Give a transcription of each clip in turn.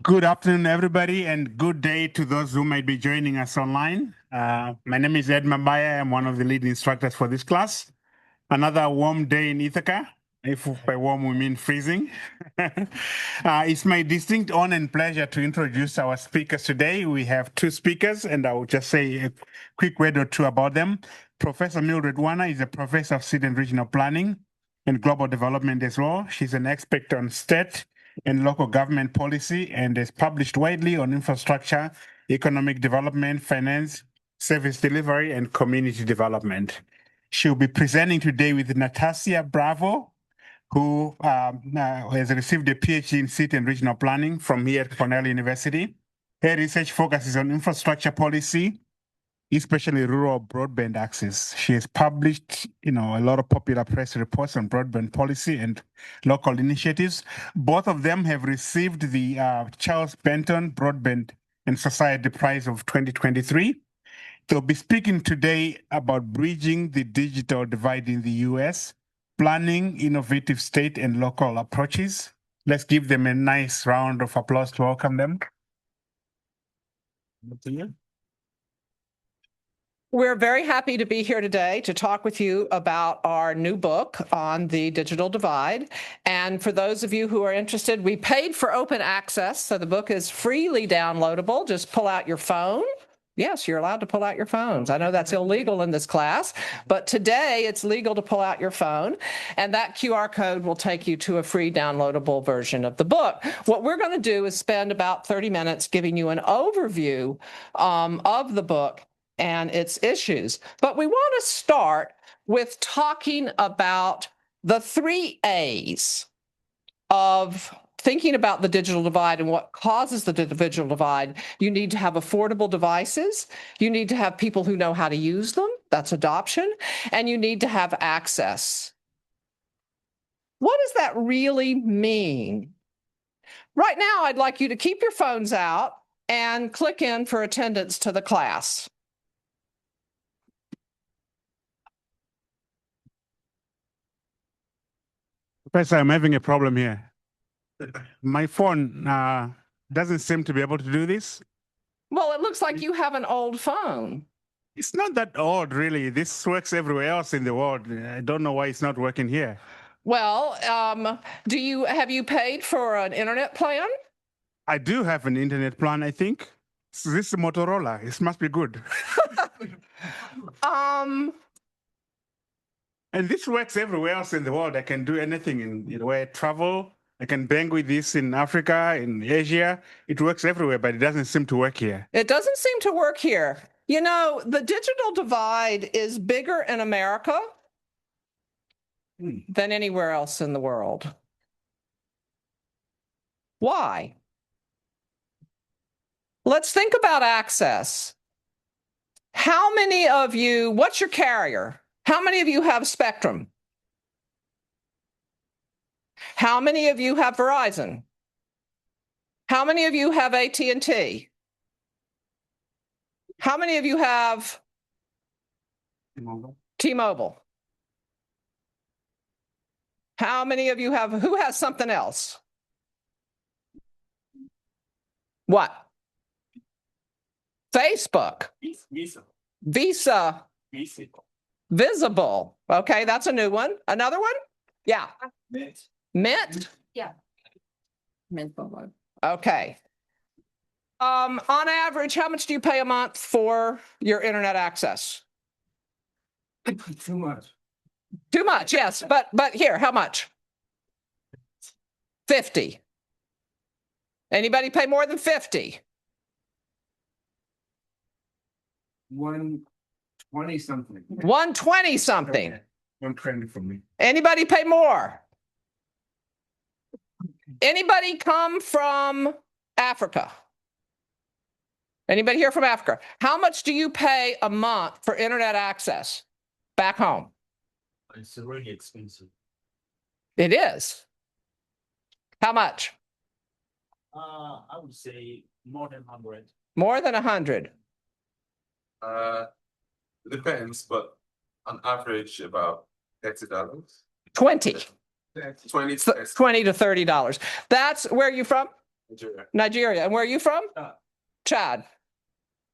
Good afternoon, everybody, and good day to those who might be joining us online. My name is Ed Mabaya. I'm one of the lead instructors for this class. Another warm day in Ithaca. If by warm we mean freezing. It's my distinct honor and pleasure to introduce our speakers today. We have two speakers, and I will just say a quick word or two about them. Professor Mildred E is a professor of state and regional planning and global development as well. She's an expert on state and local government policy and has published widely on infrastructure, economic development, finance, service delivery, and community development. She'll be presenting today with Natassia Bravo, who has received a PhD in state and regional planning from here at Cornell University. Her research focuses on infrastructure policy, especially rural broadband access. She has published, a lot of popular press reports on broadband policy and local initiatives. Both of them have received the Charles Benton Broadband and Society Prize of 2023. They'll be speaking today about bridging the digital divide in the US, planning innovative state and local approaches. Let's give them a nice round of applause to welcome them. We're very happy to be here today to talk with you about our new book on the digital divide. And for those of you who are interested, we paid for open access, so the book is freely downloadable. Just pull out your phone. Yes, you're allowed to pull out your phones. I know that's illegal in this class, but today it's legal to pull out your phone, and that QR code will take you to a free downloadable version of the book. What we're going to do is spend about 30 minutes giving you an overview of the book and its issues. But we want to start with talking about the 3 A's of thinking about the digital divide and what causes the digital divide. You need to have affordable devices. You need to have people who know how to use them. That's adoption. And you need to have access. What does that really mean? Right now, I'd like you to keep your phones out and click in for attendance to the class. Professor, I'm having a problem here. My phone doesn't seem to be able to do this. Well, it looks like you have an old phone. It's not that old, really. This works everywhere else in the world. I don't know why it's not working here. Well, have you paid for an internet plan? I do have an internet plan, I think. This is Motorola. It must be good. And this works everywhere else in the world. I can do anything in where I travel. I can bang with this in Africa, in Asia. It works everywhere, but it doesn't seem to work here. It doesn't seem to work here. You know, the digital divide is bigger in America than anywhere else in the world. Why? Let's think about access. How many of you, what's your carrier? How many of you have Spectrum? How many of you have Verizon? How many of you have AT&T? How many of you have T-Mobile? How many of you have, who has something else? What? Facebook. Visa. Visible. Okay, that's a new one. Another one? Yeah. Mint? Yeah. Mint. Okay. On average, how much do you pay a month for your internet access? Too much. Too much, yes. But here, how much? 50. Anybody pay more than 50? 120 something. 120 something. 120 for me. Anybody pay more? Anybody come from Africa? Anybody here from Africa? How much do you pay a month for internet access back home? It's really expensive. It is. How much? I would say more than 100. More than 100. It depends, but on average about $30. 20. 20 $20 to $30. That's where you from? Nigeria. Nigeria. And where are you from? Chad. Chad.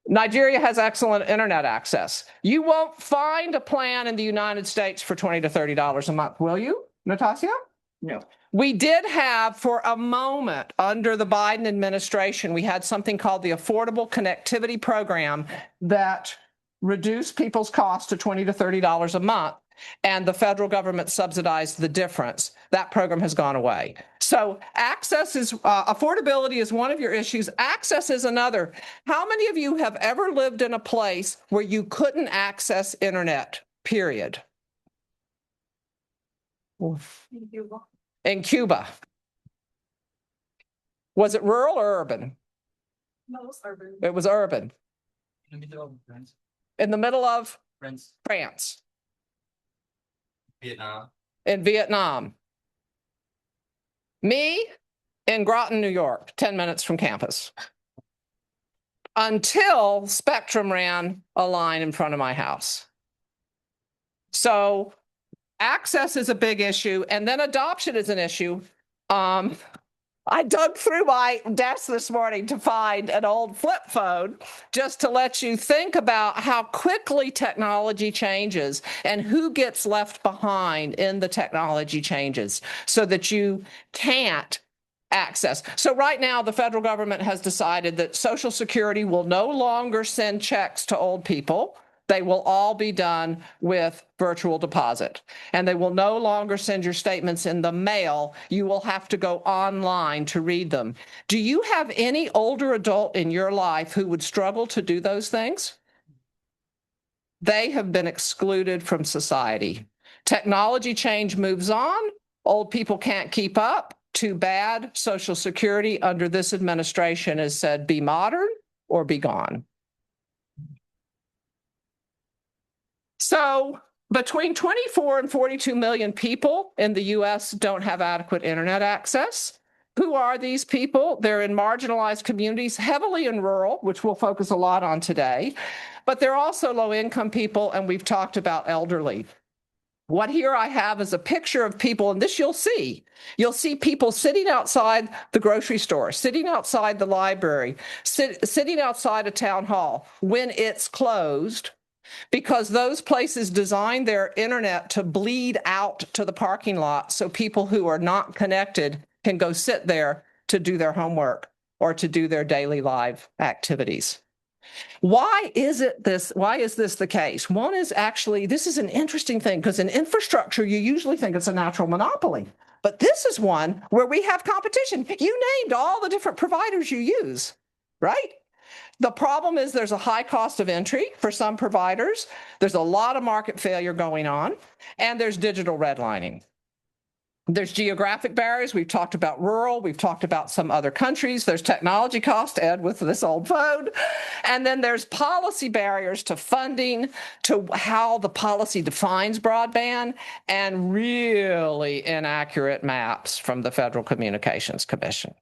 Nigeria has excellent internet access. You won't find a plan in the United States for $20 to $30 a month, will you, Natassia? No. We did have, for a moment under the Biden administration, we had something called the Affordable Connectivity Program that reduced people's costs to $20 to $30 a month, and the federal government subsidized the difference. That program has gone away. So access is, affordability is one of your issues. Access is another. How many of you have ever lived in a place where you couldn't access internet, period? In Cuba. Was it rural or urban? No, it was urban. It was urban. In the middle of France. In the middle of France. France. Vietnam. In Vietnam. Me in Groton, New York, 10 minutes from campus. Until Spectrum ran a line in front of my house. So access is a big issue, and then adoption is an issue. I dug through my desk this morning to find an old flip phone just to let you think about how quickly technology changes and who gets left behind in the technology changes so that you can't access. So right now, the federal government has decided that Social Security will no longer send checks to old people. They will all be done with virtual deposit, and they will no longer send your statements in the mail. You will have to go online to read them. Do you have any older adult in your life who would struggle to do those things? They have been excluded from society. Technology change moves on. Old people can't keep up. Too bad. Social Security under this administration has said, be modern or be gone. So between 24 and 42 million people in the US don't have adequate internet access. Who are these people? They're in marginalized communities, heavily in rural, which we'll focus a lot on today, but they're also low-income people, and we've talked about elderly. What here I have is a picture of people, and this you'll see. You'll see people sitting outside the grocery store, sitting outside the library, sitting outside a town hall when it's closed, because those places design their internet to bleed out to the parking lot so people who are not connected can go sit there to do their homework or to do their daily live activities. Why is this the case? One is actually, this is an interesting thing, because in infrastructure, you usually think it's a natural monopoly. But this is one where we have competition. You named all the different providers you use, right? The problem is there's a high cost of entry for some providers. There's a lot of market failure going on, and there's digital redlining. There's geographic barriers. We've talked about rural. We've talked about some other countries. There's technology cost, Ed, with this old phone. And then there's policy barriers to funding, to how the policy defines broadband, and really inaccurate maps from the Federal Communications Commission.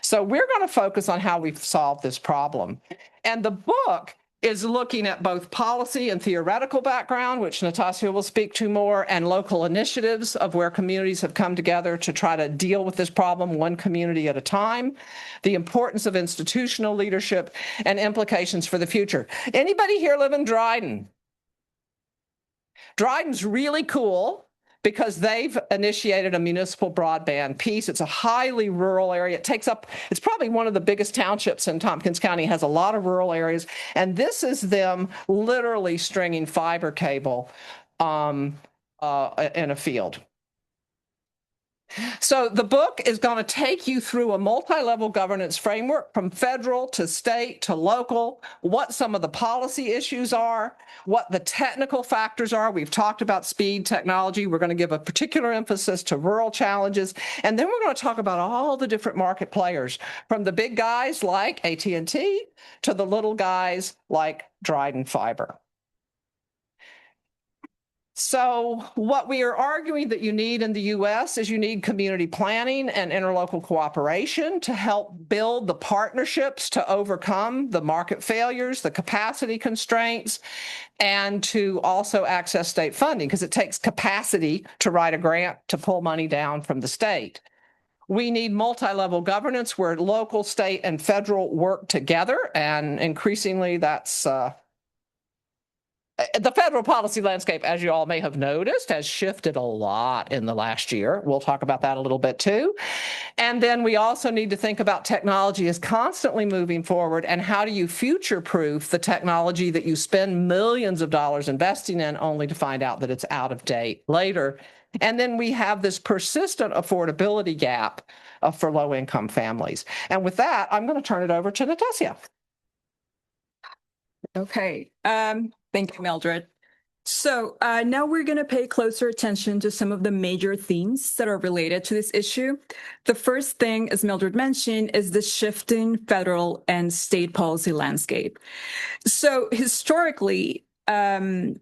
So we're going to focus on how we've solved this problem. And the book is looking at both policy and theoretical background, which Natassia will speak to more, and local initiatives of where communities have come together to try to deal with this problem one community at a time, the importance of institutional leadership, and implications for the future. Anybody here live in Dryden? Dryden's really cool because they've initiated a municipal broadband piece. It's a highly rural area. It's probably one of the biggest townships in Tompkins County, has a lot of rural areas. And this is them literally stringing fiber cable in a field. So the book is going to take you through a multi-level governance framework from federal to state to local, what some of the policy issues are, what the technical factors are. We've talked about speed, technology. We're going to give a particular emphasis to rural challenges. And then we're going to talk about all the different market players, from the big guys like AT&T to the little guys like Dryden Fiber. So what we are arguing that you need in the U.S. is you need community planning and interlocal cooperation to help build the partnerships to overcome the market failures, the capacity constraints, and to also access state funding, because it takes capacity to write a grant to pull money down from the state. We need multi-level governance where local, state, and federal work together. And increasingly, that's the federal policy landscape, as you all may have noticed, has shifted a lot in the last year. We'll talk about that a little bit too. And then we also need to think about technology is constantly moving forward, and how do you future-proof the technology that you spend millions of dollars investing in only to find out that it's out of date later. And then we have this persistent affordability gap for low-income families. And with that, I'm going to turn it over to Natassia. Okay. Thank you, Mildred. So now we're going to pay closer attention to some of the major themes that are related to this issue. The first thing, as Mildred mentioned, is the shifting federal and state policy landscape. So historically, broadband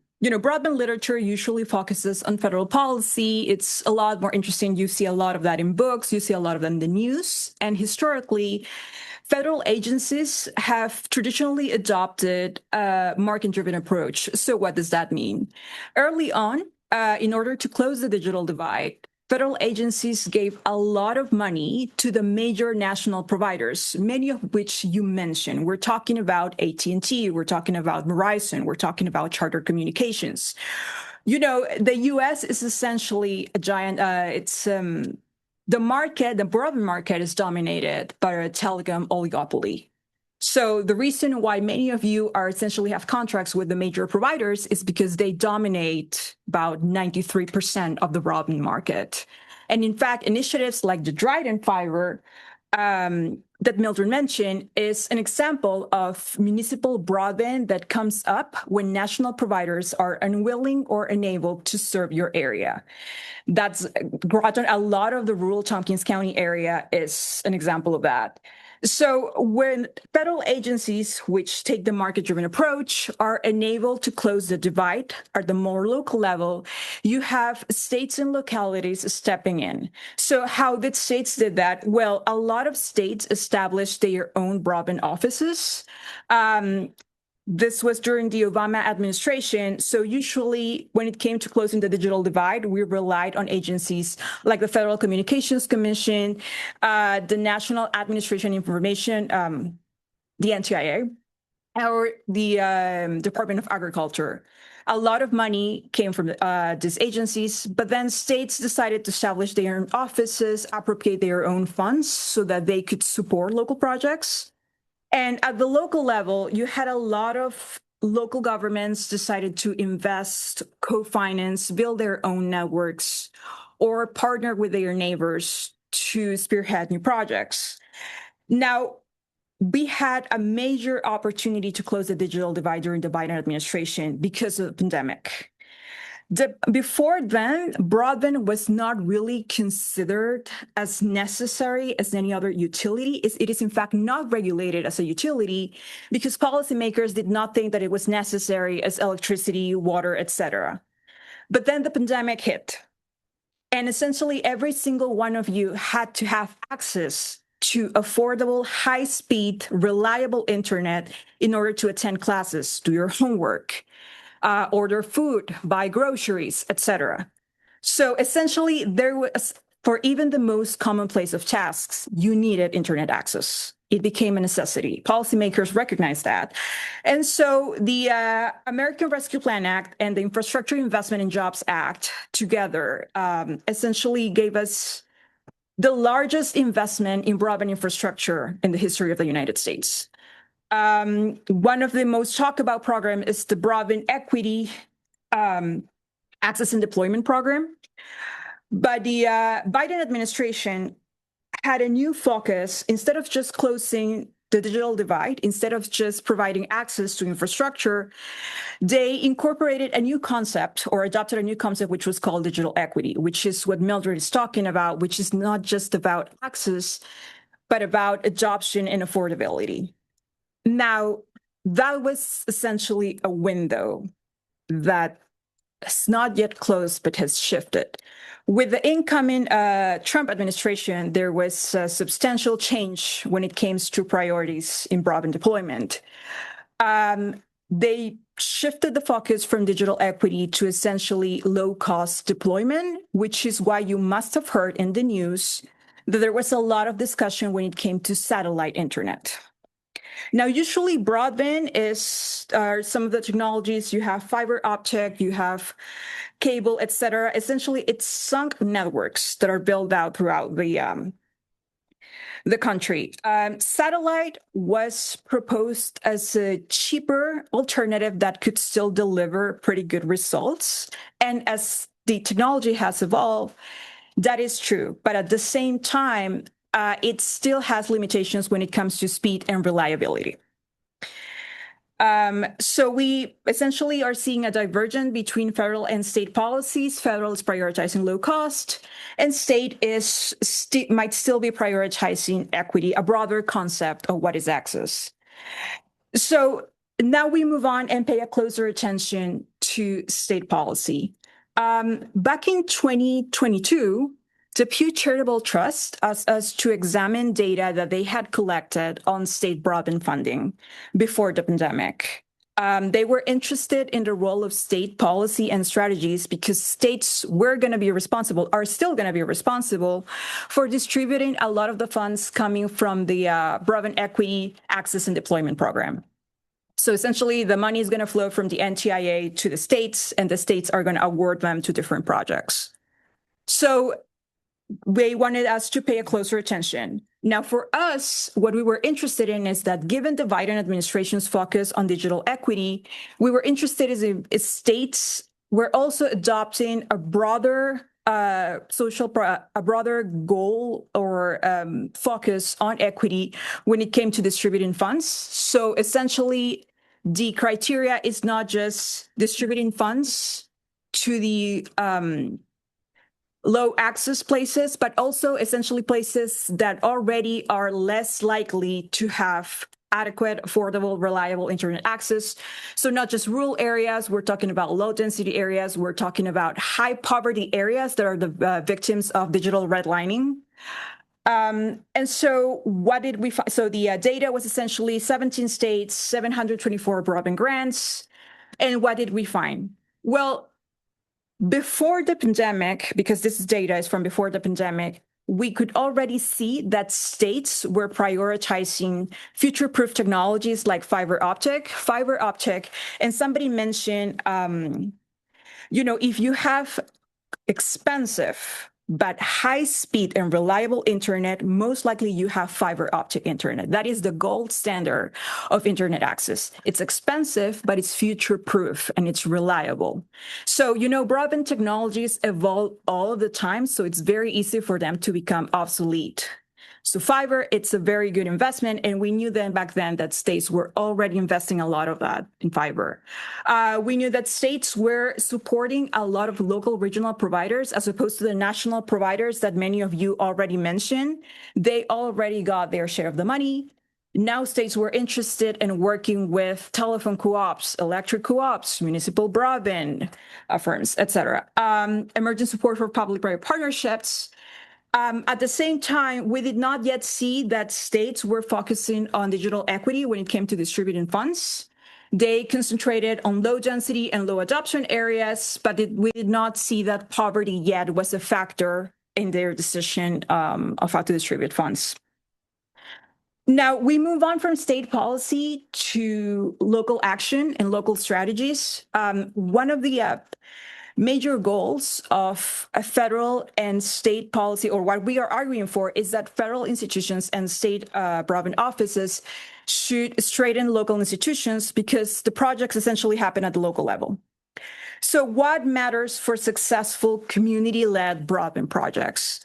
literature usually focuses on federal policy. It's a lot more interesting. You see a lot of that in books. You see a lot of that in the news. And historically, federal agencies have traditionally adopted a market-driven approach. So what does that mean? Early on, in order to close the digital divide, federal agencies gave a lot of money to the major national providers, many of which you mentioned. We're talking about AT&T, we're talking about Verizon, we're talking about Charter Communications. The U.S. is essentially a giant, the broadband market is dominated by a telecom oligopoly. So the reason why many of you are essentially have contracts with the major providers is because they dominate about 93% of the broadband market. And in fact, initiatives like the Dryden Fiber that Mildred mentioned is an example of municipal broadband that comes up when national providers are unwilling or unable to serve your area. That's Groton. A lot of the rural Tompkins County area is an example of that. So when federal agencies, which take the market-driven approach, are unable to close the divide at the more local level, you have states and localities stepping in. So how did states did that? Well, a lot of states established their own broadband offices. This was during the Obama administration. So usually when it came to closing the digital divide, we relied on agencies like the Federal Communications Commission, the National Administration Information, the NTIA, or the Department of Agriculture. A lot of money came from these agencies, but then states decided to establish their own offices, appropriate their own funds so that they could support local projects. And at the local level, you had a lot of local governments decided to invest, co-finance, build their own networks, or partner with their neighbors to spearhead new projects. Now, we had a major opportunity to close the digital divide during the Biden administration because of the pandemic. Before then, broadband was not really considered as necessary as any other utility. It is in fact not regulated as a utility because policymakers did not think that it was necessary as electricity, water, etc. But then the pandemic hit, and essentially every single one of you had to have access to affordable, high-speed, reliable internet in order to attend classes, do your homework, order food, buy groceries, etc. So essentially, there was, for even the most commonplace of tasks, you needed internet access. It became a necessity. Policymakers recognized that. And so the American Rescue Plan Act and the Infrastructure Investment and Jobs Act together essentially gave us the largest investment in broadband infrastructure in the history of the United States. One of the most talked about programs is the Broadband Equity Access and Deployment Program. But the Biden administration had a new focus. Instead of just closing the digital divide, instead of just providing access to infrastructure, they incorporated a new concept or adopted a new concept, which was called digital equity, which is what Mildred is talking about, which is not just about access, but about adoption and affordability. Now, that was essentially a window that is not yet closed, but has shifted. With the incoming Trump administration, there was a substantial change when it came to priorities in broadband deployment. They shifted the focus from digital equity to essentially low-cost deployment, which is why you must have heard in the news that there was a lot of discussion when it came to satellite internet. Now, usually broadband are some of the technologies. You have fiber optic, you have cable, etc. Essentially, it's sunk networks that are built out throughout the country. Satellite was proposed as a cheaper alternative that could still deliver pretty good results. And as the technology has evolved, that is true. But at the same time, it still has limitations when it comes to speed and reliability. So we essentially are seeing a divergence between federal and state policies. Federal is prioritizing low cost, and state might still be prioritizing equity, a broader concept of what is access. So now we move on and pay a closer attention to state policy. Back in 2022, the Pew Charitable Trust asked us to examine data that they had collected on state broadband funding before the pandemic. They were interested in the role of state policy and strategies because states are still going to be responsible for distributing a lot of the funds coming from the Broadband Equity Access and Deployment Program. So essentially, the money is going to flow from the NTIA to the states, and the states are going to award them to different projects. So they wanted us to pay a closer attention. Now, for us, what we were interested in is that given the Biden administration's focus on digital equity, we were interested in if states were also adopting a broader broader goal or focus on equity when it came to distributing funds. So essentially, the criteria is not just distributing funds to the low access places, but also essentially places that already are less likely to have adequate, affordable, reliable internet access. So not just rural areas, we're talking about low density areas, we're talking about high poverty areas that are the victims of digital redlining. And so what did we find? So the data was essentially 17 states, 724 broadband grants. And what did we find? Well, before the pandemic, because this data is from before the pandemic, we could already see that states were prioritizing future-proof technologies like fiber optic, and somebody mentioned, if you have expensive but high speed and reliable internet, most likely you have fiber optic internet. That is the gold standard of internet access. It's expensive, but it's future-proof and it's reliable. So, broadband technologies evolve all of the time, so it's very easy for them to become obsolete. So fiber, it's a very good investment. And we knew back then that states were already investing a lot of that in fiber. We knew that states were supporting a lot of local regional providers as opposed to the national providers that many of you already mentioned. They already got their share of the money. Now states were interested in working with telephone co-ops, electric co-ops, municipal broadband firms, et cetera. Emergent support for public-private partnerships. At the same time, we did not yet see that states were focusing on digital equity when it came to distributing funds. They concentrated on low density and low adoption areas, but we did not see that poverty yet was a factor in their decision of how to distribute funds. Now, we move on from state policy to local action and local strategies. One of the major goals of a federal and state policy, or what we are arguing for, is that federal institutions and state broadband offices should straighten local institutions because the projects essentially happen at the local level. So what matters for successful community-led broadband projects?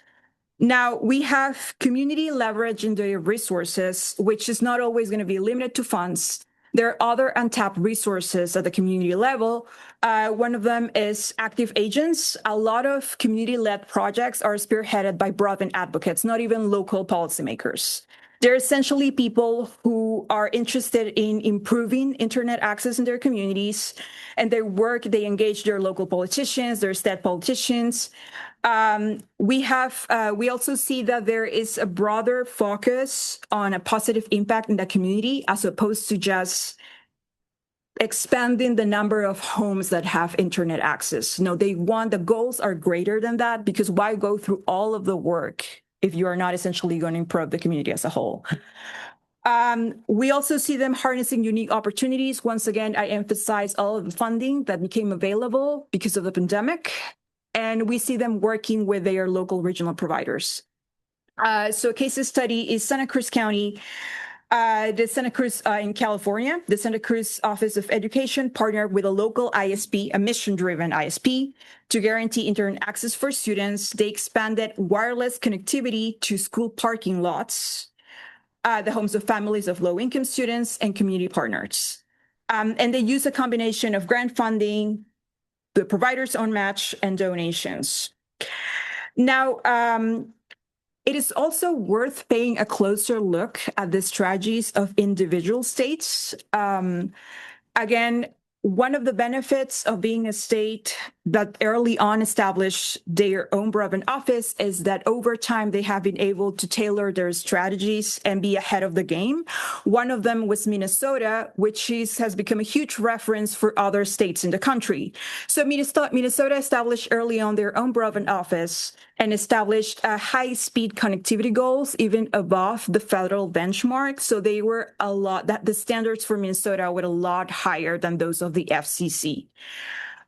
Now, we have community leverage in their resources, which is not always going to be limited to funds. There are other untapped resources at the community level. One of them is active agents. A lot of community-led projects are spearheaded by broadband advocates, not even local policymakers. They're essentially people who are interested in improving internet access in their communities, and they engage their local politicians, their state politicians. We also see that there is a broader focus on a positive impact in the community as opposed to just expanding the number of homes that have internet access. No, the goals are greater than that, because why go through all of the work if you are not essentially going to improve the community as a whole. We also see them harnessing unique opportunities. Once again, I emphasize all of the funding that became available because of the pandemic, and we see them working with their local regional providers. So a case study is Santa Cruz County. The Santa Cruz in California, the Santa Cruz Office of Education partnered with a local ISP, a mission-driven ISP, to guarantee internet access for students. They expanded wireless connectivity to school parking lots, the homes of families of low-income students, and community partners. And they use a combination of grant funding, the provider's own match, and donations. Now, it is also worth paying a closer look at the strategies of individual states. Again, one of the benefits of being a state that early on established their own broadband office is that over time they have been able to tailor their strategies and be ahead of the game. One of them was Minnesota, which has become a huge reference for other states in the country. So Minnesota established early on their own broadband office and established high-speed connectivity goals, even above the federal benchmark. So they were the standards for Minnesota were a lot higher than those of the FCC.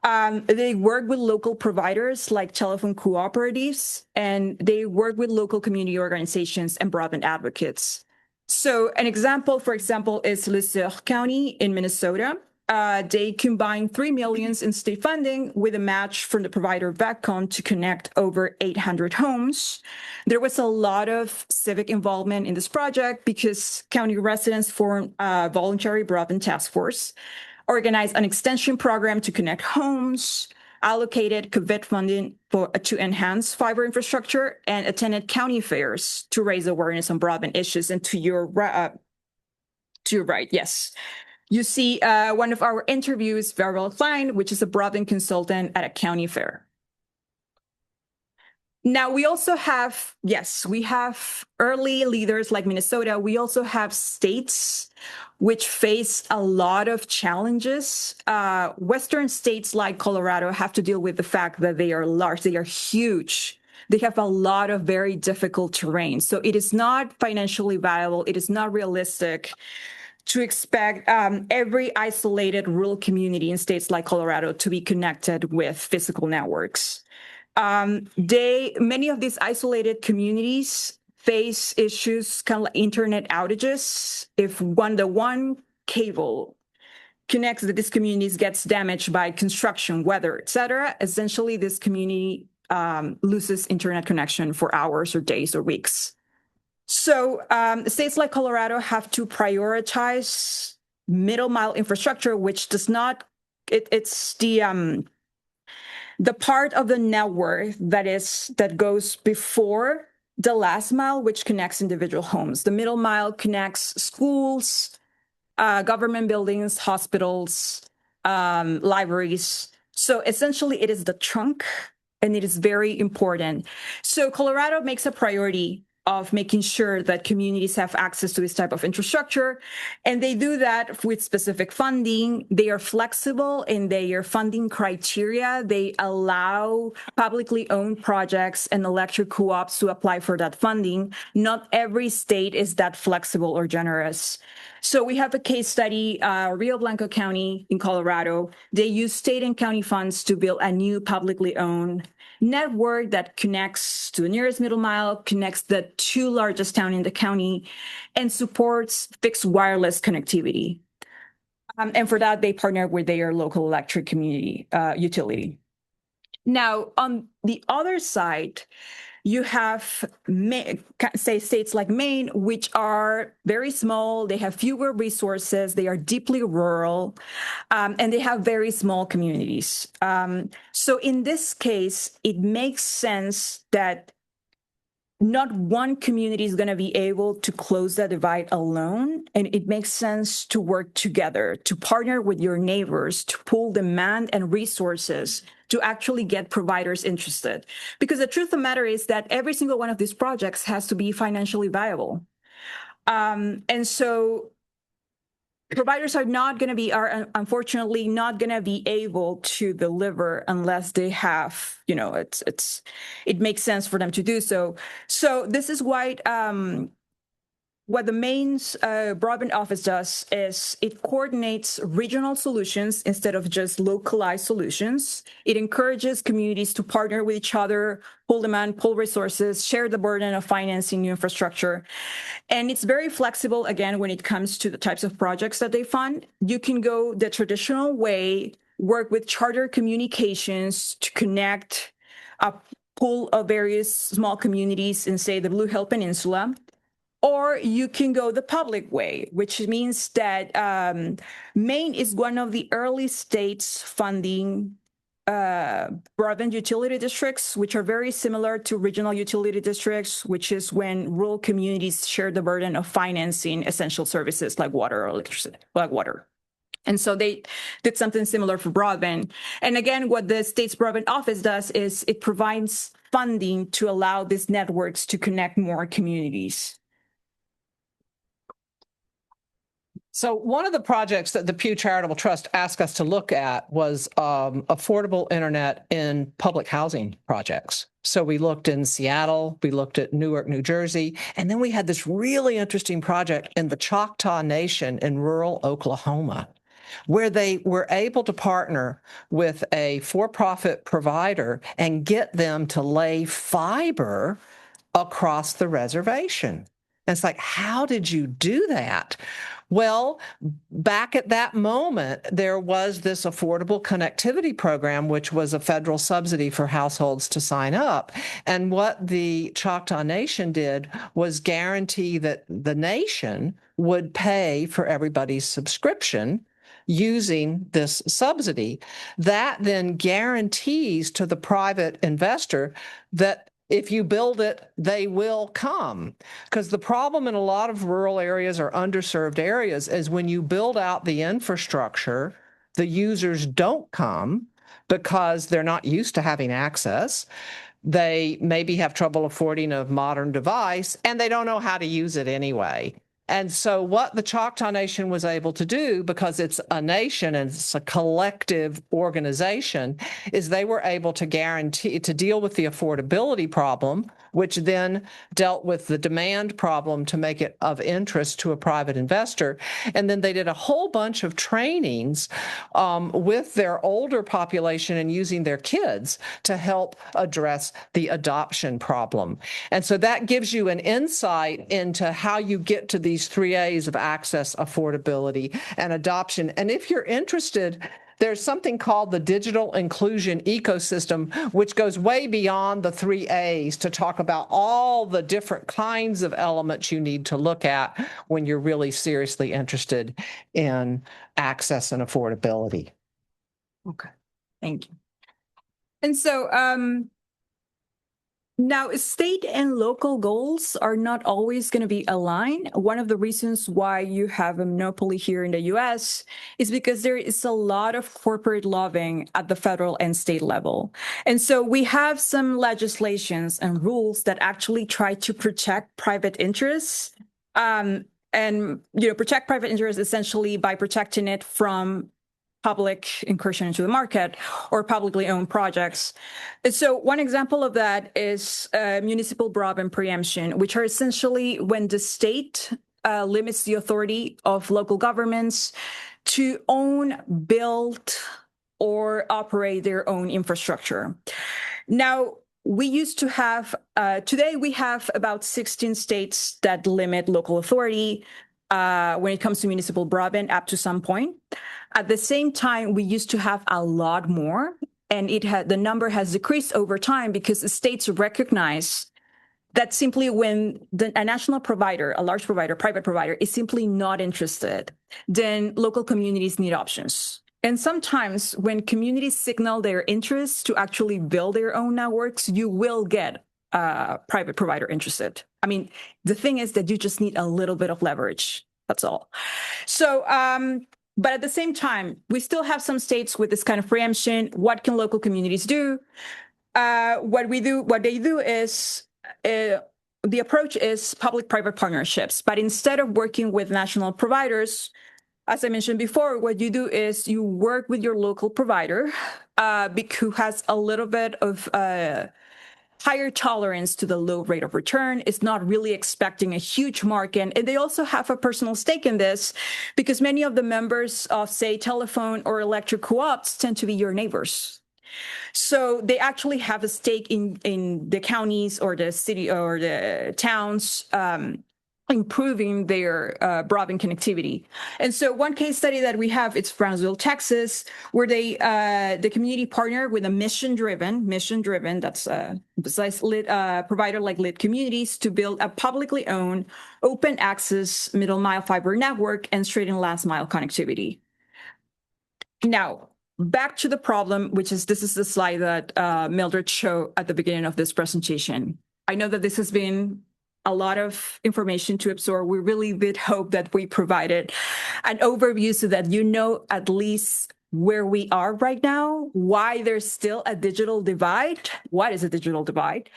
They work with local providers like telephone cooperatives, and they work with local community organizations and broadband advocates. So an example, for example, is Le Sueur County in Minnesota. They combined $3 million in state funding with a match from the provider Vacom to connect over 800 homes. There was a lot of civic involvement in this project because county residents formed a voluntary broadband task force, organized an extension program to connect homes, allocated COVID funding to enhance fiber infrastructure, and attended county fairs to raise awareness on broadband issues. And to your right, yes. You see one of our interviews, Veril Klein, which is a broadband consultant at a county fair. Now, we also have, we have early leaders like Minnesota. We also have states which face a lot of challenges. Western states like Colorado have to deal with the fact that they are large, they are huge. They have a lot of very difficult terrain. So it is not financially viable. It is not realistic to expect every isolated rural community in states like Colorado to be connected with physical networks. Many of these isolated communities face issues kind of like internet outages. If the one cable connects that these communities gets damaged by construction, weather, etc., essentially this community loses internet connection for hours or days or weeks. So states like Colorado have to prioritize middle mile infrastructure, which does not, it's the part of the network that goes before the last mile, which connects individual homes. The middle mile connects schools, government buildings, hospitals, libraries. So essentially it is the trunk, and it is very important. So Colorado makes a priority of making sure that communities have access to this type of infrastructure. And they do that with specific funding. They are flexible in their funding criteria. They allow publicly owned projects and electric co-ops to apply for that funding. Not every state is that flexible or generous. So we have a case study, Rio Blanco County in Colorado. They use state and county funds to build a new publicly owned network that connects to the nearest middle mile, connects the two largest towns in the county, and supports fixed wireless connectivity. And for that, they partner with their local electric community utility. Now, on the other side, you have, say, states like Maine, which are very small. They have fewer resources. They are deeply rural, and they have very small communities. So in this case, it makes sense that not one community is going to be able to close that divide alone. And it makes sense to work together, to partner with your neighbors, to pool demand and resources to actually get providers interested. Because the truth of the matter is that every single one of these projects has to be financially viable. And so providers are unfortunately not going to be able to deliver unless they have, it makes sense for them to do so. So this is why what the Maine's broadband office does is it coordinates regional solutions instead of just localized solutions. It encourages communities to partner with each other, pull demand, pull resources, share the burden of financing new infrastructure. And it's very flexible, again, when it comes to the types of projects that they fund. You can go the traditional way, work with charter communications to connect a pool of various small communities in, say, the Blue Hill Peninsula. Or you can go the public way, which means that Maine is one of the early states funding broadband utility districts, which are very similar to regional utility districts, which is when rural communities share the burden of financing essential services like water or electricity, like water. And so they did something similar for broadband. And again, what the state's broadband office does is it provides funding to allow these networks to connect more communities. So one of the projects that the Pew Charitable Trust asked us to look at was affordable internet in public housing projects. So we looked in Seattle, we looked at Newark, New Jersey, and then we had this really interesting project in the Choctaw Nation in rural Oklahoma, where they were able to partner with a for-profit provider and get them to lay fiber across the reservation. And it's like, how did you do that? Well, back at that moment, there was this affordable connectivity program, which was a federal subsidy for households to sign up. And what the Choctaw Nation did was guarantee that the nation would pay for everybody's subscription using this subsidy. That then guarantees to the private investor that if you build it, they will come. Because the problem in a lot of rural areas or underserved areas is when you build out the infrastructure, the users don't come because they're not used to having access. They maybe have trouble affording a modern device, and they don't know how to use it anyway. And so what the Choctaw Nation was able to do, because it's a nation and it's a collective organization, is they were able to guarantee to deal with the affordability problem, which then dealt with the demand problem to make it of interest to a private investor. And then they did a whole bunch of trainings with their older population and using their kids to help address the adoption problem. And so that gives you an insight into how you get to these 3 A's of access, affordability, and adoption. And if you're interested, there's something called the digital inclusion ecosystem, which goes way beyond the 3 A's to talk about all the different kinds of elements you need to look at when you're really seriously interested in access and affordability. Okay, thank you. And so now, state and local goals are not always going to be aligned. One of the reasons why you have a monopoly here in the US is because there is a lot of corporate lobbying at the federal and state level. And so we have some legislations and rules that actually try to protect private interests and protect private interests essentially by protecting it from public incursion into the market or publicly owned projects. And so one example of that is municipal broadband preemption, which are essentially when the state limits the authority of local governments to own, build, or operate their own infrastructure. Now, we used to have, today we have about 16 states that limit local authority when it comes to municipal broadband up to some point. At the same time, we used to have a lot more, and the number has decreased over time because the states recognize that simply when a national provider, a large provider, private provider is simply not interested, then local communities need options. And sometimes when communities signal their interest to actually build their own networks, you will get a private provider interested. I mean, the thing is that you just need a little bit of leverage. That's all. So, but at the same time, we still have some states with this kind of preemption. What can local communities do? What they do is, the approach is public-private partnerships. But instead of working with national providers, as I mentioned before, what you do is you work with your local provider who has a little bit of higher tolerance to the low rate of return, is not really expecting a huge market. And they also have a personal stake in this because many of the members of, say, telephone or electric co-ops tend to be your neighbors. So they actually have a stake in the counties or the city or the towns improving their broadband connectivity. And so one case study that we have, it's Brownsville, Texas, where they the community partnered with a mission-driven, that's besides lit provider like Lit Communities, to build a publicly owned open access middle mile fiber network and straight and last mile connectivity. Now, back to the problem, which is, this is the slide that Mildred showed at the beginning of this presentation. I know that this has been a lot of information to absorb. We really did hope that we provided an overview so that you know at least where we are right now, why there's still a digital divide, what is a digital divide.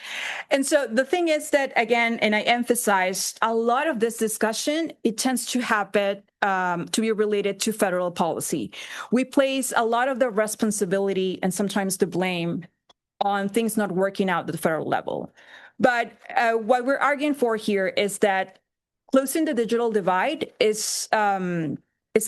And so the thing is that, again, and I emphasized, a lot of this discussion, it tends to happen to be related to federal policy. We place a lot of the responsibility and sometimes the blame on things not working out at the federal level. But what we're arguing for here is that closing the digital divide is a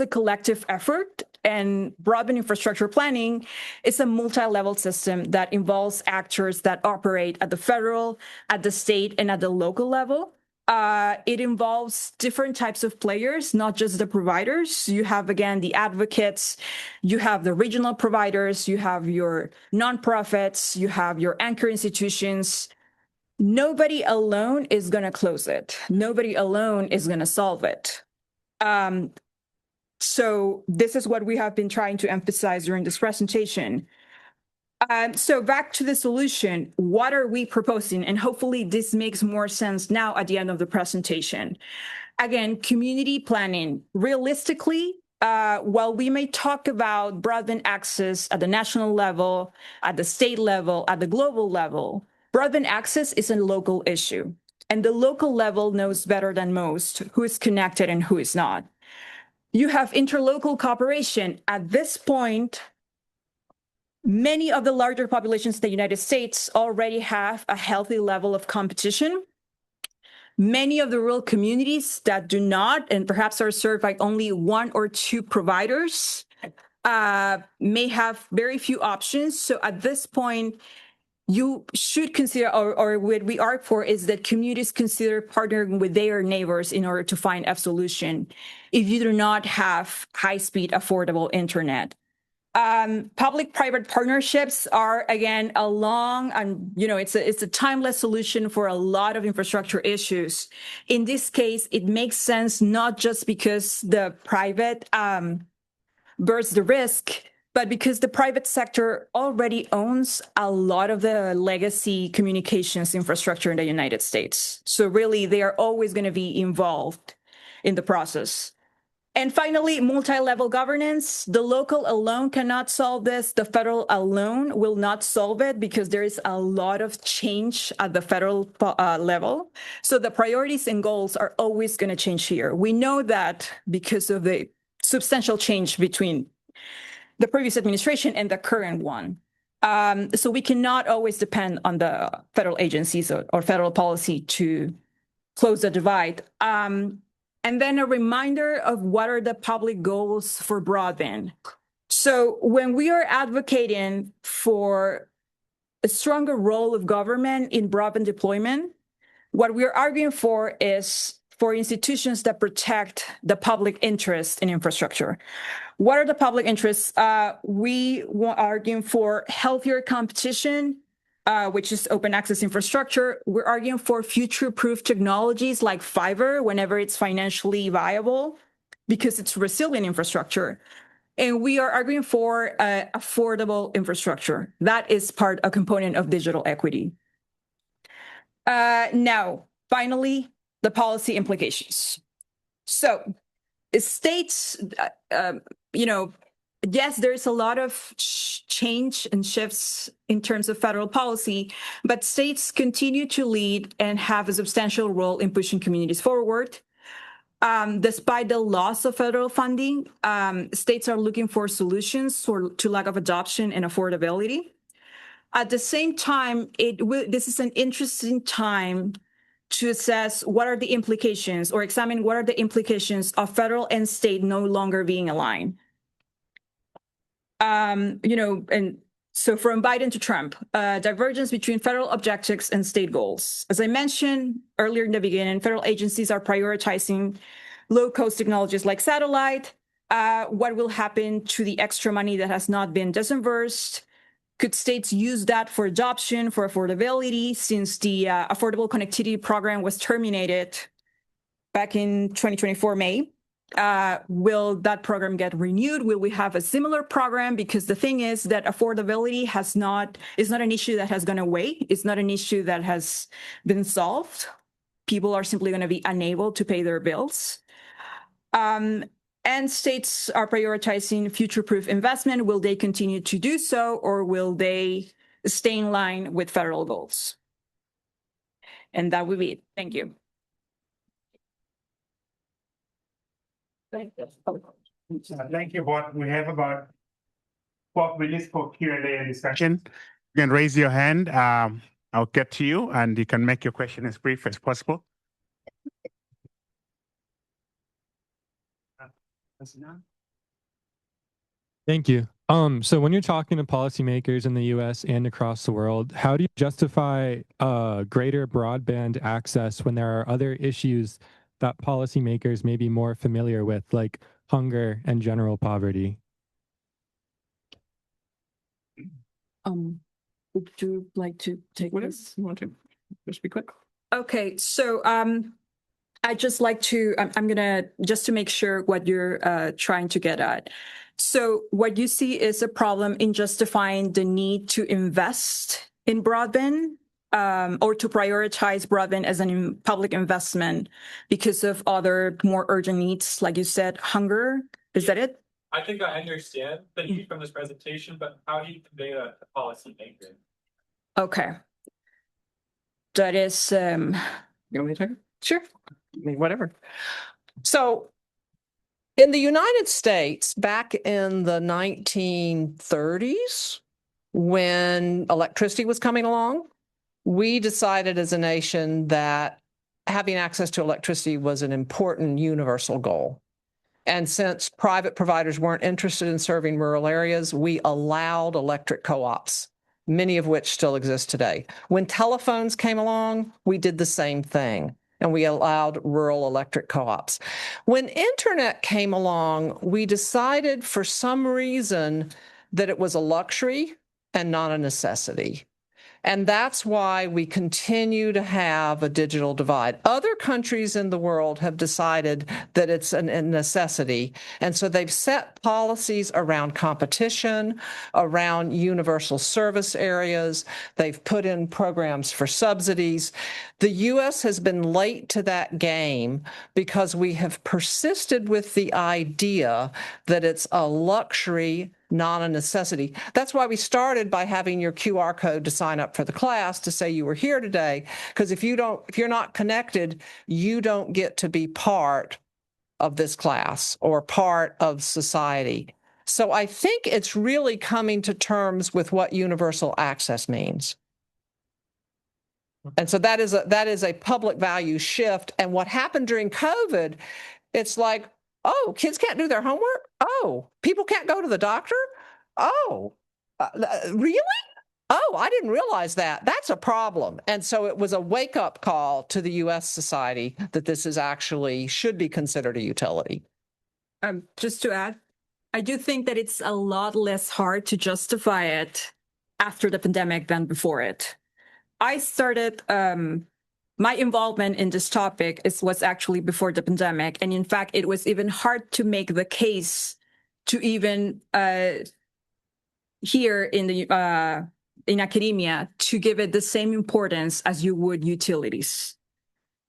collective effort, and broadband infrastructure planning is a multi-level system that involves actors that operate at the federal, at the state, and at the local level. It involves different types of players, not just the providers. You have, again, the advocates, you have the regional providers, you have your nonprofits, you have your anchor institutions. Nobody alone is going to close it. Nobody alone is going to solve it. So this is what we have been trying to emphasize during this presentation. So back to the solution, what are we proposing? And hopefully this makes more sense now at the end of the presentation. Again, community planning. Realistically, while we may talk about broadband access at the national level, at the state level, at the global level, broadband access is a local issue, and the local level knows better than most who is connected and who is not. You have interlocal cooperation. At this point, many of the larger populations in the United States already have a healthy level of competition. Many of the rural communities that do not, and perhaps are served by only one or two providers, may have very few options. So at this point, you should consider, or what we argue for is that communities consider partnering with their neighbors in order to find a solution if you do not have high-speed, affordable internet. Public-private partnerships are, again, a long and, it's a timeless solution for a lot of infrastructure issues. In this case, it makes sense not just because the private bears the risk, but because the private sector already owns a lot of the legacy communications infrastructure in the United States. So really, they are always going to be involved in the process. And finally, multi-level governance. The local alone cannot solve this. The federal alone will not solve it because there is a lot of change at the federal level. So the priorities and goals are always going to change here. We know that because of the substantial change between the previous administration and the current one. So we cannot always depend on the federal agencies or federal policy to close the divide. And then a reminder of what are the public goals for broadband. So when we are advocating for a stronger role of government in broadband deployment, what we're arguing for is for institutions that protect the public interest in infrastructure. What are the public interests? We are arguing for healthier competition, which is open access infrastructure. We're arguing for future-proof technologies like fiber whenever it's financially viable because it's resilient infrastructure. And we are arguing for affordable infrastructure. That is a component of digital equity. Now, finally, the policy implications. So states, yes, there's a lot of change and shifts in terms of federal policy, but states continue to lead and have a substantial role in pushing communities forward. Despite the loss of federal funding, states are looking for solutions to lack of adoption and affordability. At the same time, this is an interesting time to assess what are the implications or examine what are the implications of federal and state no longer being aligned. And so from Biden to Trump, divergence between federal objectives and state goals. As I mentioned earlier in the beginning, federal agencies are prioritizing low-cost technologies like satellite. What will happen to the extra money that has not been disbursed? Could states use that for adoption, for affordability, since the Affordable Connectivity Program was terminated back in 2024 May? Will that program get renewed? Will we have a similar program? Because the thing is that affordability is not an issue that has gone away. It's not an issue that has been solved. People are simply going to be unable to pay their bills. And states are prioritizing future-proof investment. Will they continue to do so, or will they stay in line with federal goals? And that would be it. Thank you. Thank you, both. We have about 12 minutes for Q&A and discussion. You can raise your hand. I'll get to you, and you can make your question as brief as possible. Thank you. So when you're talking to policymakers in the US and across the world, how do you justify greater broadband access when there are other issues that policymakers may be more familiar with, like hunger and general poverty? Would you like to take this? You want to just be quick? Okay, so I just like to, I'm gonna, just to make sure what you're trying to get at. So what you see is a problem in justifying the need to invest in broadband or to prioritize broadband as a public investment because of other more urgent needs, like you said, hunger. Is that it? I think I understand the need from this presentation, but how do you convey that to policymakers? Okay. That is, You want me to take it? Sure. I mean, whatever. So in the United States, back in the 1930s, when electricity was coming along, we decided as a nation that having access to electricity was an important universal goal. And since private providers weren't interested in serving rural areas, we allowed electric co-ops, many of which still exist today. When telephones came along, we did the same thing, and we allowed rural electric co-ops. When internet came along, we decided for some reason that it was a luxury and not a necessity. And that's why we continue to have a digital divide. Other countries in the world have decided that it's a necessity. And so they've set policies around competition, around universal service areas. They've put in programs for subsidies. The U.S. has been late to that game because we have persisted with the idea that it's a luxury, not a necessity. That's why we started by having your QR code to sign up for the class to say you were here today. Because if you're not connected, you don't get to be part of this class or part of society. So I think it's really coming to terms with what universal access means. And so that is a public value shift. And what happened during COVID, it's like, oh, kids can't do their homework? Oh, people can't go to the doctor? Oh, really? Oh, I didn't realize that. That's a problem. And so it was a wake-up call to the U.S. society that this is actually should be considered a utility. Just to add, I do think that it's a lot less hard to justify it after the pandemic than before it. I started my involvement in this topic was actually before the pandemic. And in fact, it was even hard to make the case to even here in academia to give it the same importance as you would utilities.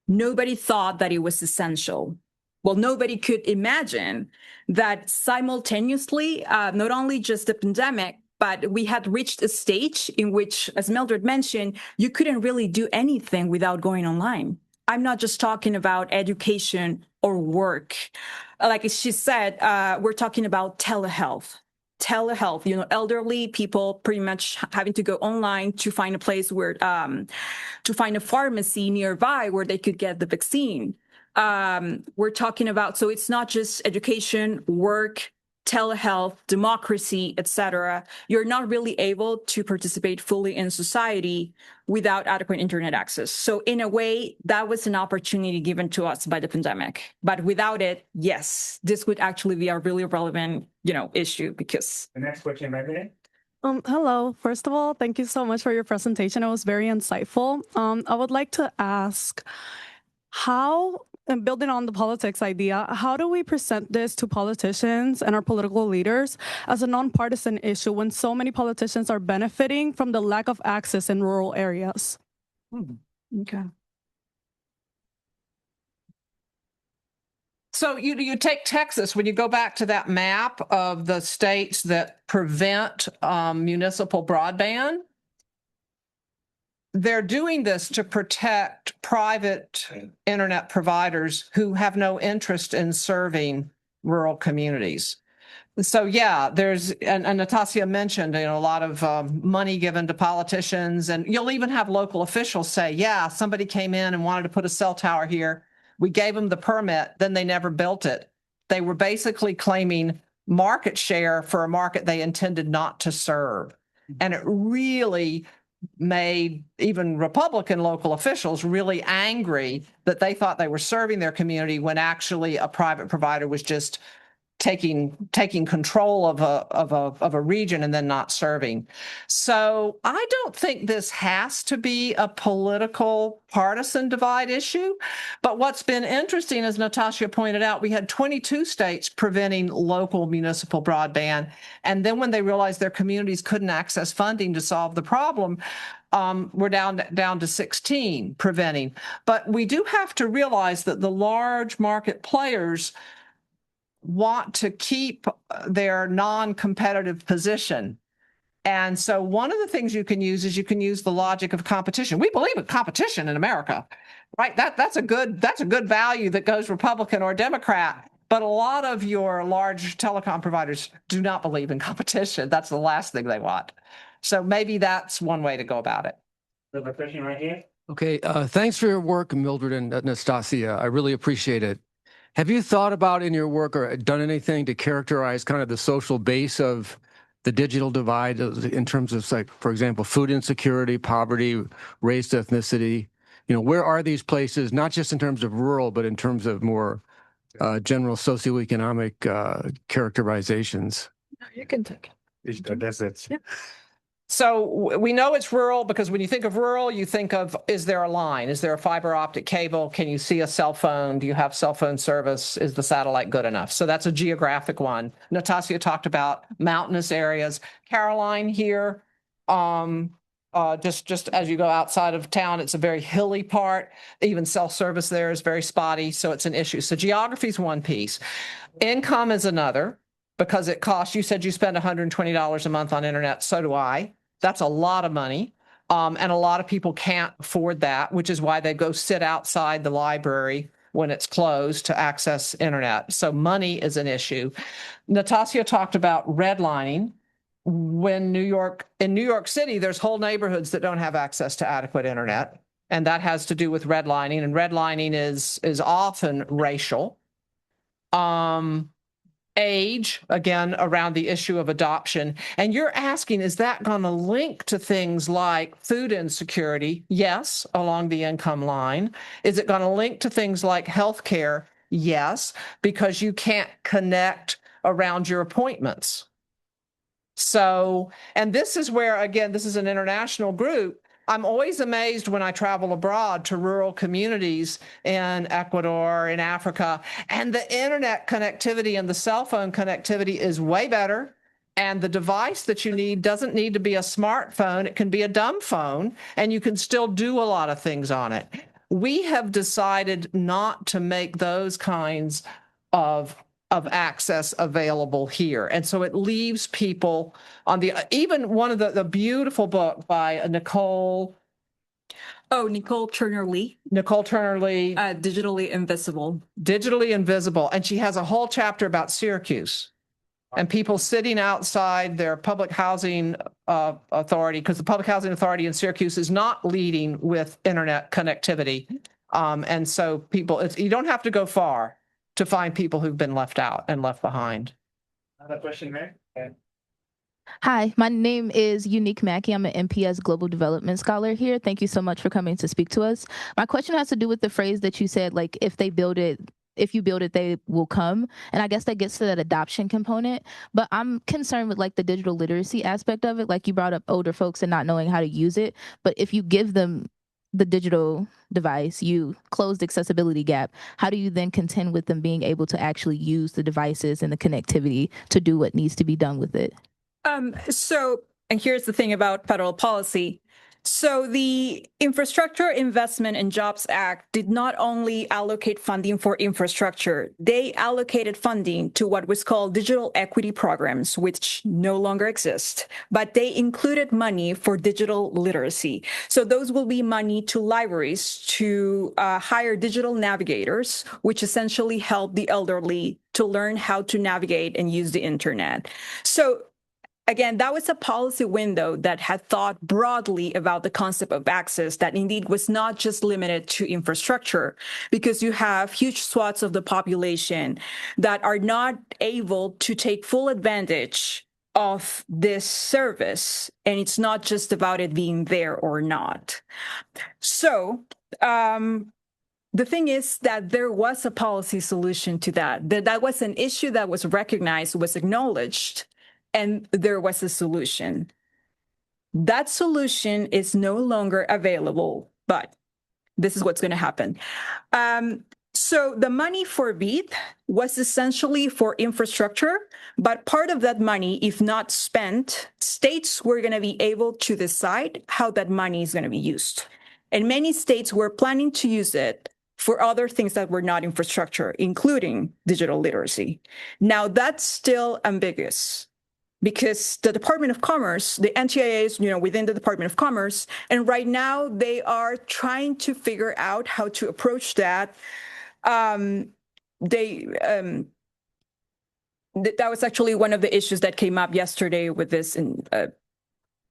Nobody thought that it was essential. Well, nobody could imagine that simultaneously, not only just the pandemic, but we had reached a stage in which, as Mildred mentioned, you couldn't really do anything without going online. I'm not just talking about education or work. Like she said, we're talking about telehealth. Telehealth, elderly people pretty much having to go online to find a place where, to find a pharmacy nearby where they could get the vaccine. We're talking about, so it's not just education, work, telehealth, democracy, etc. You're not really able to participate fully in society without adequate internet access. So in a way, that was an opportunity given to us by the pandemic. But without it, yes, this would actually be a really relevant, issue because. The next question, right there. Hello. First of all, thank you so much for your presentation. It was very insightful. I would like to ask how, and building on the politics idea, how do we present this to politicians and our political leaders as a nonpartisan issue when so many politicians are benefiting from the lack of access in rural areas? Okay. So you take Texas, when you go back to that map of the states that prevent municipal broadband, they're doing this to protect private internet providers who have no interest in serving rural communities. So yeah, and Natassia mentioned, a lot of money given to politicians, and you'll even have local officials say, yeah, somebody came in and wanted to put a cell tower here. We gave them the permit, then they never built it. They were basically claiming market share for a market they intended not to serve. And it really made even Republican local officials really angry that they thought they were serving their community when actually a private provider was just taking control of a region and then not serving. So I don't think this has to be a political partisan divide issue. But what's been interesting, as Natassia pointed out, we had 22 states preventing local municipal broadband. And then when they realized their communities couldn't access funding to solve the problem, we're down to 16 preventing. But we do have to realize that the large market players want to keep their non-competitive position. And so one of the things you can use is you can use the logic of competition. We believe in competition in America, right? That's a good value that goes Republican or Democrat. But a lot of your large telecom providers do not believe in competition. That's the last thing they want. So maybe that's one way to go about it. We have a question right here. Okay, thanks for your work, Mildred and Natassia. I really appreciate it. Have you thought about in your work or done anything to characterize kind of the social base of the digital divide in terms of, like, for example, food insecurity, poverty, race, ethnicity? Where are these places, not just in terms of rural, but in terms of more general socioeconomic characterizations? You can take it. That's it. Yeah. So we know it's rural because when you think of rural, you think of, is there a line? Is there a fiber optic cable? Can you see a cell phone? Do you have cell phone service? Is the satellite good enough? So that's a geographic one. Natassia talked about mountainous areas. Caroline here, just as you go outside of town, it's a very hilly part. Even cell service there is very spotty, so it's an issue. So geography is one piece. Income is another, because it costs, you said you spend $120 a month on internet, so do I. That's a lot of money. And a lot of people can't afford that, which is why they go sit outside the library when it's closed to access internet. So money is an issue. Natassia talked about redlining. In New York City, there's whole neighborhoods that don't have access to adequate internet. And that has to do with redlining. And redlining is often racial. Age, again, around the issue of adoption. And you're asking, is that going to link to things like food insecurity? Yes, along the income line. Is it going to link to things like healthcare? Yes, because you can't connect around your appointments. So, and this is where, again, this is an international group. I'm always amazed when I travel abroad to rural communities in Ecuador, in Africa, and the internet connectivity and the cell phone connectivity is way better. And the device that you need doesn't need to be a smartphone. It can be a dumb phone, and you can still do a lot of things on it. We have decided not to make those kinds of access available here. And so it leaves people on even one of the beautiful book by Nicole Oh, Nicole Turner-Lee, Nicole Turner-Lee, Digitally Invisible. Digitally Invisible, and she has a whole chapter about Syracuse and people sitting outside their public housing authority, because the public housing authority in Syracuse is not leading with internet connectivity. And so people, you don't have to go far to find people who've been left out and left behind. Another question there? Okay. Hi, my name is Unique Mackey. I'm an MPS Global Development Scholar here. Thank you so much for coming to speak to us. My question has to do with the phrase that you said, like, if you build it, they will come. And I guess that gets to that adoption component. But I'm concerned with like the digital literacy aspect of it. Like you brought up older folks and not knowing how to use it. But if you give them the digital device, you close the accessibility gap, how do you then contend with them being able to actually use the devices and the connectivity to do what needs to be done with it? And here's the thing about federal policy. So the Infrastructure Investment and Jobs Act did not only allocate funding for infrastructure, they allocated funding to what was called digital equity programs, which no longer exist, but they included money for digital literacy. So those will be money to libraries to hire digital navigators, which essentially help the elderly to learn how to navigate and use the internet. So again, that was a policy window that had thought broadly about the concept of access that indeed was not just limited to infrastructure, because you have huge swaths of the population that are not able to take full advantage of this service. And it's not just about it being there or not. So, the thing is that there was a policy solution to that. That was an issue that was recognized, was acknowledged, and there was a solution. That solution is no longer available, but this is what's going to happen. So the money for BEAD was essentially for infrastructure, but part of that money, if not spent, states were going to be able to decide how that money is going to be used. And many states were planning to use it for other things that were not infrastructure, including digital literacy. Now, that's still ambiguous, because the Department of Commerce, the NTIA is, within the Department of Commerce, and right now they are trying to figure out how to approach that. That was actually one of the issues that came up yesterday with this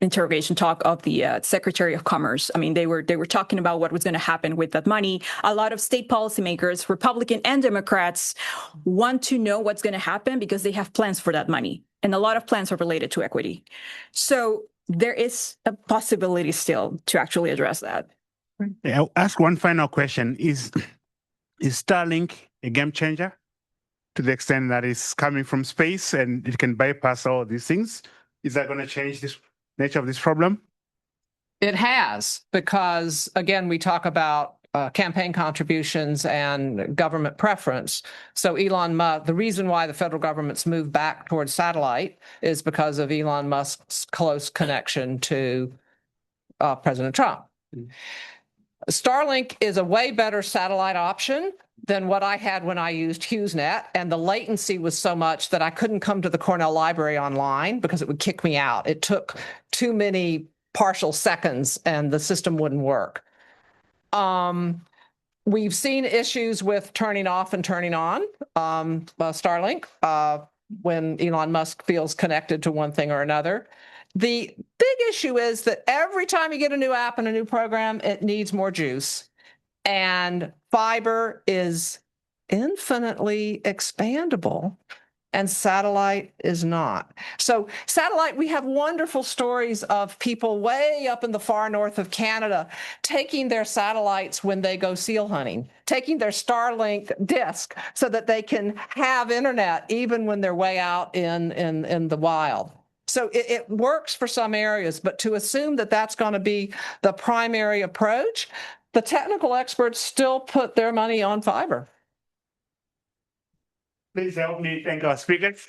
interrogation talk of the Secretary of Commerce. I mean, they were talking about what was going to happen with that money. A lot of state policymakers, Republican and Democrats, want to know what's going to happen because they have plans for that money. And a lot of plans are related to equity. So there is a possibility still to actually address that. I'll ask one final question. Is Starlink a game changer to the extent that it's coming from space and it can bypass all these things? Is that going to change this nature of this problem? It has, because again, we talk about campaign contributions and government preference. So Elon Musk, the reason why the federal government's moved back towards satellite is because of Elon Musk's close connection to President Trump. Starlink is a way better satellite option than what I had when I used HughesNet, and the latency was so much that I couldn't come to the Cornell library online because it would kick me out. It took too many partial seconds and the system wouldn't work. We've seen issues with turning off and turning on Starlink when Elon Musk feels connected to one thing or another. The big issue is that every time you get a new app and a new program, it needs more juice. And fiber is infinitely expandable, and satellite is not. So satellite, we have wonderful stories of people way up in the far north of Canada taking their satellites when they go seal hunting, taking their Starlink disk so that they can have internet even when they're way out in the wild. So it works for some areas, but to assume that that's going to be the primary approach, the technical experts still put their money on fiber. Please help me thank our speakers.